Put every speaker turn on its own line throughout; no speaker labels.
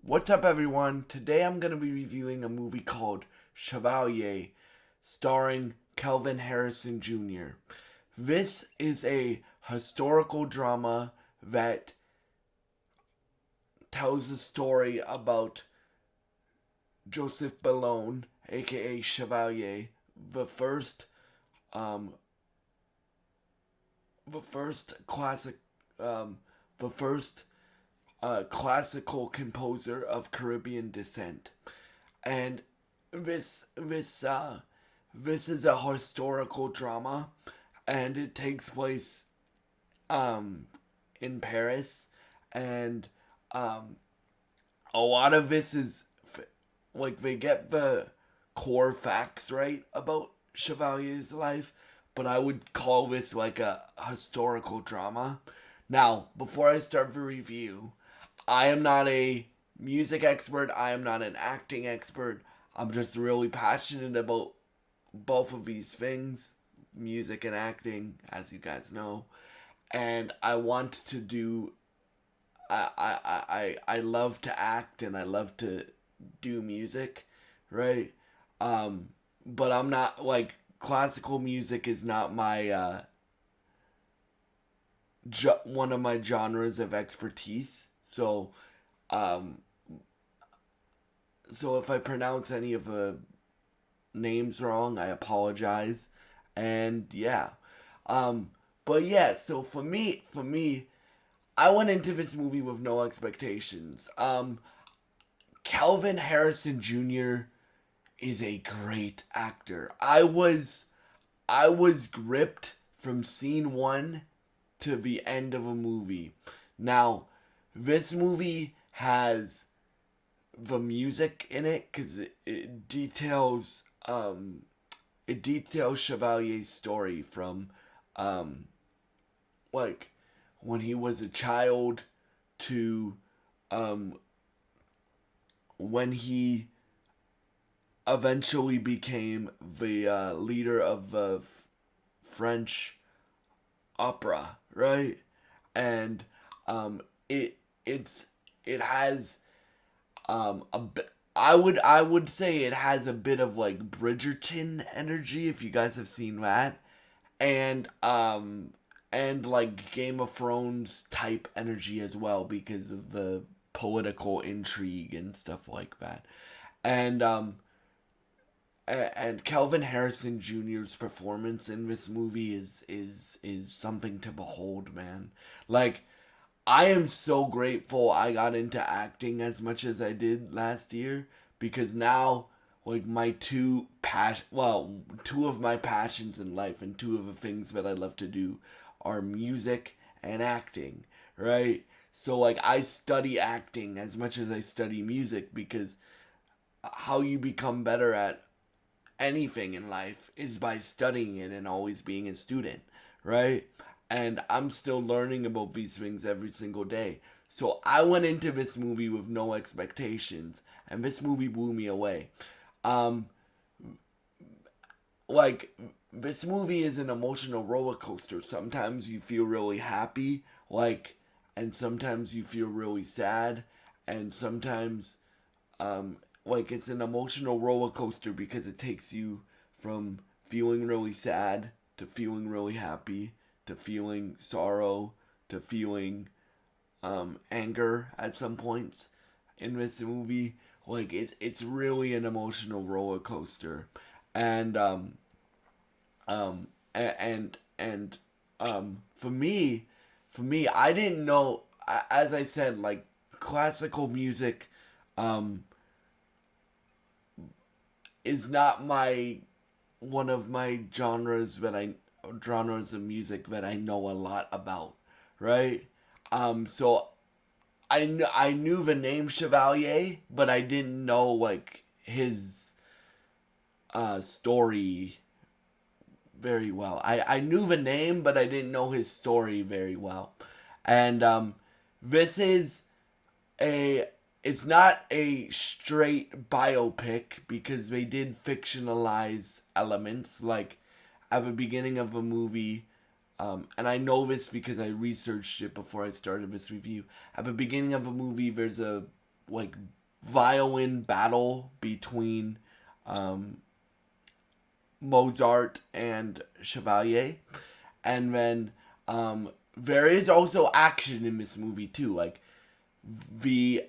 What's up, everyone? Today I'm going to be reviewing a movie called Chevalier, starring Kelvin Harrison Jr. This is a historical drama that tells the story about Joseph Bellone, aka Chevalier, the first, um, the first classic, um, the first classical composer of Caribbean descent, and this is a historical drama, and it takes place in Paris, and um, a lot of this is like they get the core facts right about Chevalier's life, but I would call this like a historical drama. Now, before I start the review, I am not a music expert, I am not an acting expert. I'm just really passionate about both of these things, music and acting, as you guys know. And I want to do I love to act and I love to do music, right? Um but I'm not like classical music is not my one of my genres of expertise. Um so if I pronounce any of the names wrong, I apologize. And yeah. Um but yeah, so for me, I went into this movie with no expectations. Calvin Harrison Jr. is a great actor. I was gripped from scene 1 to the end of a movie. Now, this movie has the music in it because it details Chevalier's story from um like when he was a child to um when he eventually became the leader of the French opera, right? And um it it's it has a bit. I would say it has a bit of like Bridgerton energy if you guys have seen that, and like Game of Thrones type energy as well because of the political intrigue and stuff like that. And and Kelvin Harrison Jr.'s performance in this movie is something to behold, man. Like, I am so grateful I got into acting as much as I did last year because now like two of my passions in life and two of the things that I love to do are music and acting, right? So like I study acting as much as I study music because how you become better at anything in life is by studying it and always being a student, right? And I'm still learning about these things every single day. So I went into this movie with no expectations, and this movie blew me away. Um, like this movie is an emotional roller coaster. Sometimes you feel really happy, and sometimes you feel really sad, and sometimes it's an emotional roller coaster because it takes you from feeling really sad to feeling really happy to feeling sorrow to feeling anger at some points in this movie. Like it's really an emotional roller coaster, and and for me, I didn't know. As I said, like classical music, um, is not my one of my genres of music that I know a lot about, right? So I knew the name Chevalier, but I didn't know like his story very well. I knew the name, but I didn't know his story very well. And this is a it's not a straight biopic because they did fictionalize elements like at the beginning of a movie, and I know this because I researched it before I started this review. At the beginning of a movie there's a like violin battle between Mozart and Chevalier, and then there is also action in this movie too. Like the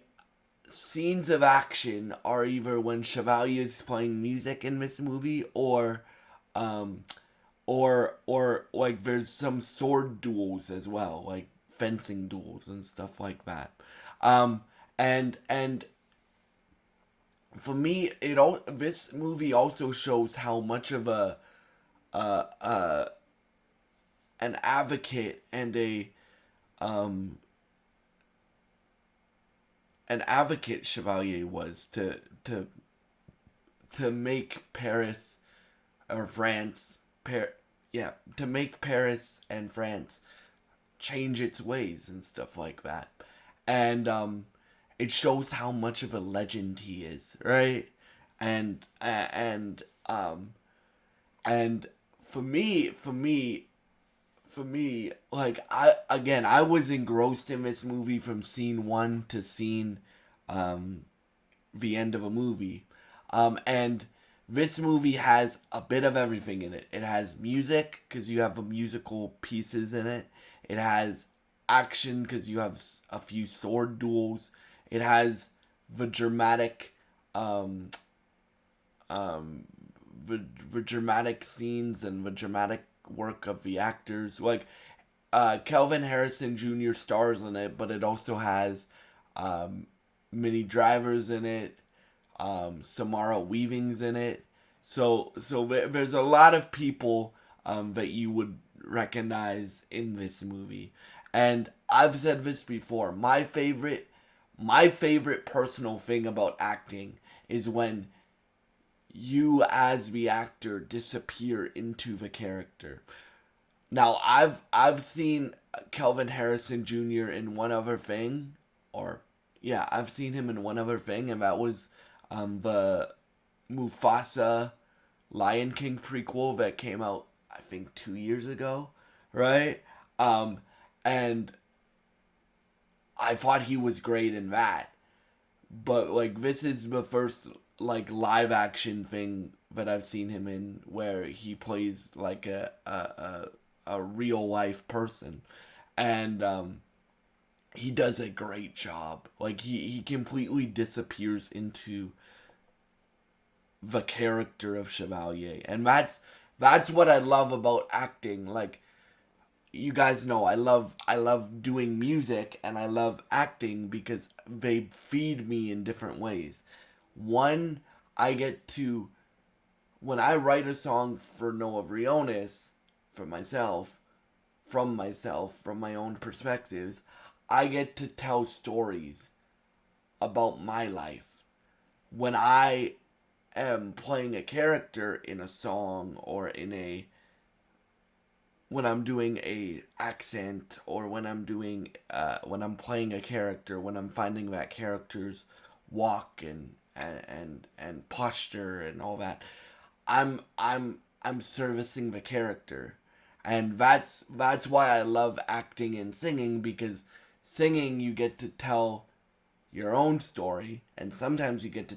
scenes of action are either when Chevalier is playing music in this movie, um, or like there's some sword duels as well, like fencing duels and stuff like that. Um, and for me, this movie also shows how much of uh, uh, an advocate and um an advocate Chevalier was to make Paris or France, to make Paris and France change its ways and stuff like that. And it shows how much of a legend he is, right? And and for me, like I was engrossed in this movie from scene one to scene um the end of a movie. And this movie has a bit of everything in it. It has music because you have the musical pieces in it. It has action because you have a few sword duels. It has the dramatic, um, the dramatic scenes and the dramatic work of the actors. Like, Kelvin Harrison Jr. stars in it, but it also has Minnie Drivers in it, Samara Weaving's in it. So there's a lot of people that you would recognize in this movie. And I've said this before. My favorite personal thing about acting is when you as the actor disappear into the character. Now I've seen Kelvin Harrison Jr. in one other thing, or yeah, I've seen him in one other thing, and that was the Mufasa Lion King prequel that came out I think 2 years ago, right? Um, and I thought he was great in that, but like this is the first like live action thing that I've seen him in where he plays like a real life person, and he does a great job. Like he completely disappears into the character of Chevalier, and that's what I love about acting. Like you guys know, I love doing music and I love acting because they feed me in different ways. One, I get to when I write a song for Noah Briones, for myself, from my own perspectives, I get to tell stories about my life. When I am playing a character in a song or when I'm doing a accent or when I'm playing a character, when I'm finding that character's walk and posture and all that, I'm servicing the character. And that's why I love acting and singing, because singing you get to tell your own story, and sometimes you get to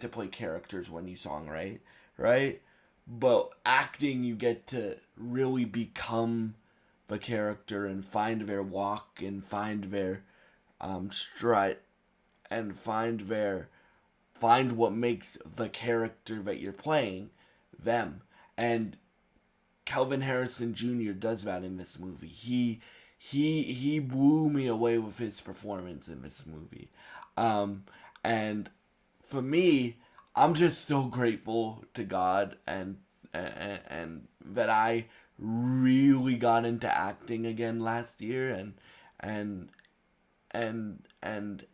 play characters when you songwrite, right? But acting, you get to really become the character and find their walk and find their strut and find what makes the character that you're playing them. And Calvin Harrison Jr. does that in this movie. He blew me away with his performance in this movie. And for me, I'm just so grateful to God and that I really got into acting again last year, and and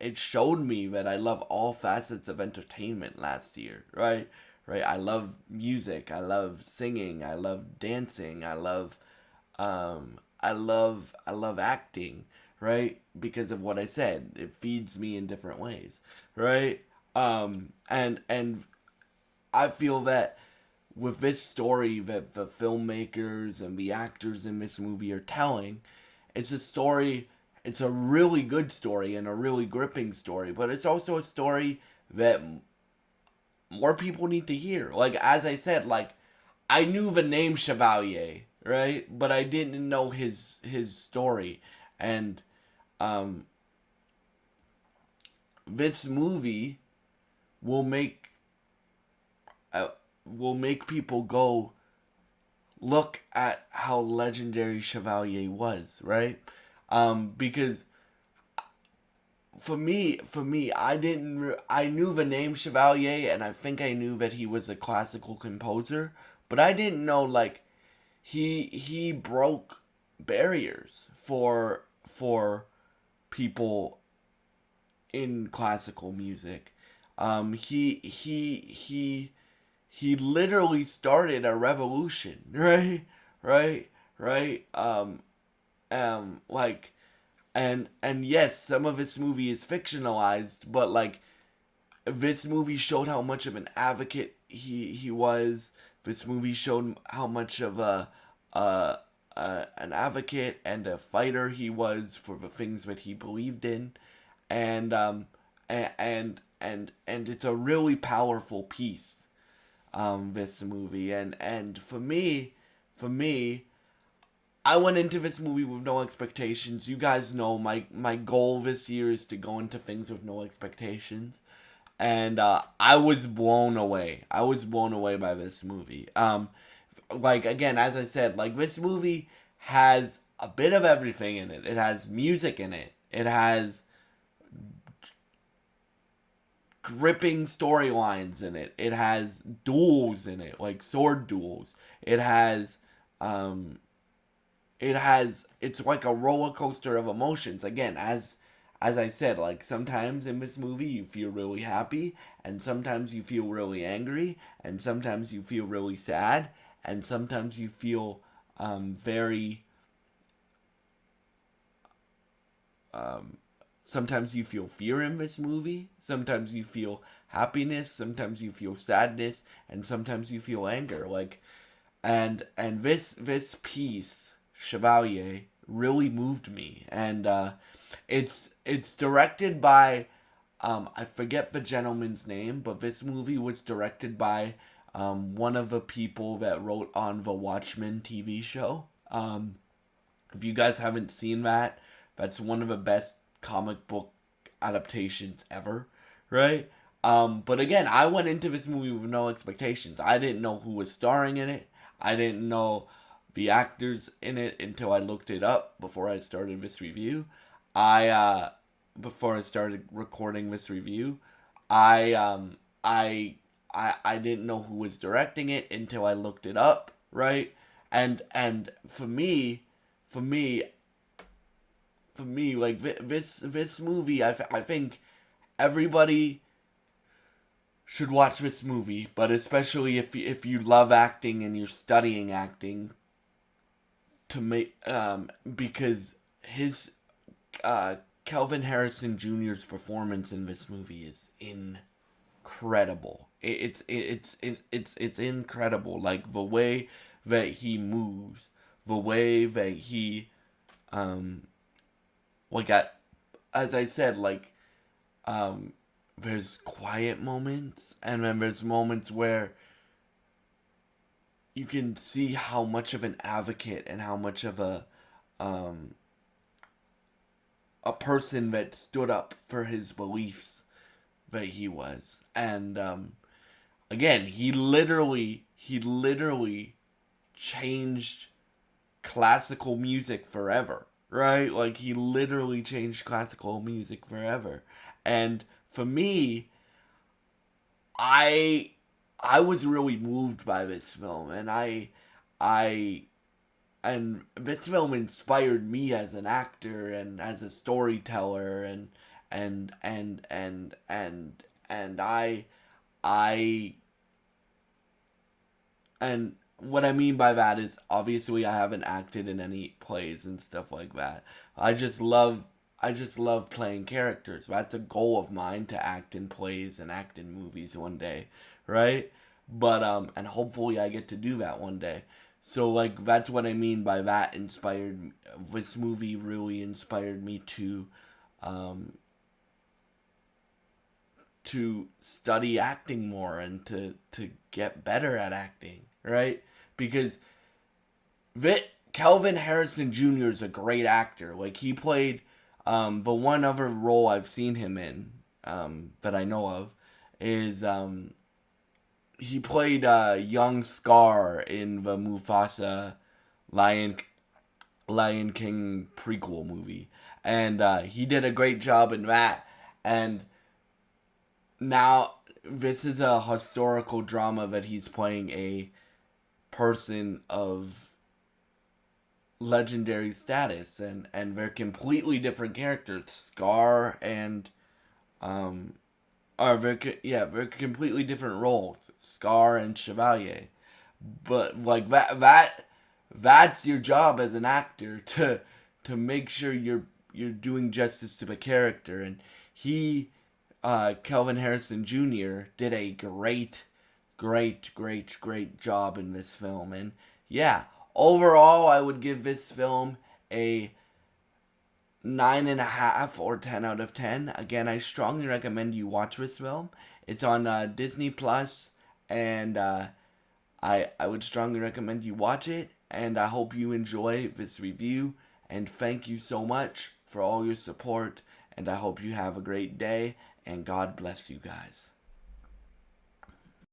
it showed me that I love all facets of entertainment last year, right? Right? I love music, I love singing, I love dancing, I love acting, right? Because of what I said. It feeds me in different ways, right? And I feel that with this story that the filmmakers and the actors in this movie are telling, it's a story. it's a really good story and a really gripping story, but it's also a story that more people need to hear. Like, as I said, like, I knew the name Chevalier, right? But I didn't know his story. And um this movie will make uh, will make people go look at how legendary Chevalier was, right? Because for me, I knew the name Chevalier, and I think I knew that he was a classical composer, but I didn't know, like, he broke barriers for people in classical music. He literally started a revolution, right? Right? Right? Like, and yes, some of this movie is fictionalized, but, like, this movie showed how much of an advocate he was. This movie showed how much of a an advocate and a fighter he was for the things that he believed in, and and it's a really powerful piece. This movie, and for me, I went into this movie with no expectations. You guys know my goal this year is to go into things with no expectations, and I was blown away. I was blown away by this movie. Like, again, as I said, like, this movie has a bit of everything in it. It has music in it. It has gripping storylines in it. It has duels in it, like sword duels. Um it's like a roller coaster of emotions. Again, as I said, like, sometimes in this movie you feel really happy, and sometimes you feel really angry, and sometimes you feel really sad, and sometimes you feel very sometimes you feel fear in this movie, sometimes you feel happiness, sometimes you feel sadness, and sometimes you feel anger. Like, and this piece, Chevalier, really moved me. And it's directed by I forget the gentleman's name, but this movie was directed by one of the people that wrote on the Watchmen TV show. If you guys haven't seen that, that's one of the best comic book adaptations ever, right? But again, I went into this movie with no expectations. I didn't know who was starring in it. I didn't know the actors in it until I looked it up before I started this review. Before I started recording this review, I I didn't know who was directing it until I looked it up, right? And for me, like, this movie, I think everybody should watch this movie, but especially if you love acting and you're studying acting, to make because his Kelvin Harrison Jr.'s performance in this movie is incredible. It's incredible. Like, the way that he moves, the way that he like, as I said, like, there's quiet moments, and then there's moments where you can see how much of an advocate and how much of a person that stood up for his beliefs that he was. And again, he literally changed classical music forever, right? Like, he literally changed classical music forever. And for me, I I was really moved by this film, and I and this film inspired me as an actor and as a storyteller, and I and what I mean by that is, obviously, I haven't acted in any plays and stuff like that. I just love playing characters. That's a goal of mine, to act in plays and act in movies one day, right? But and hopefully I get to do that one day. So like that's what I mean by that inspired. This movie really inspired me um, to study acting more and to get better at acting, right? Because Kelvin Harrison Jr. is a great actor. Like he played the one other role I've seen him in that I know of is he played young Scar in the Mufasa Lion Lion King prequel movie, and he did a great job in that. And now this is a historical drama that he's playing a person of legendary status, and they're completely different characters. Scar and um they're completely different roles. Scar and Chevalier. But like that's your job as an actor to make sure you're doing justice to the character. And he Kelvin Harrison Jr. did a great job in this film. And yeah, overall I would give this film a 9.5 or 10 out of 10. Again, I strongly recommend you watch this film. It's on Disney Plus, and I would strongly recommend you watch it. And I hope you enjoy this review. And thank you so much for all your support. And I hope you have a great day. And God bless you guys.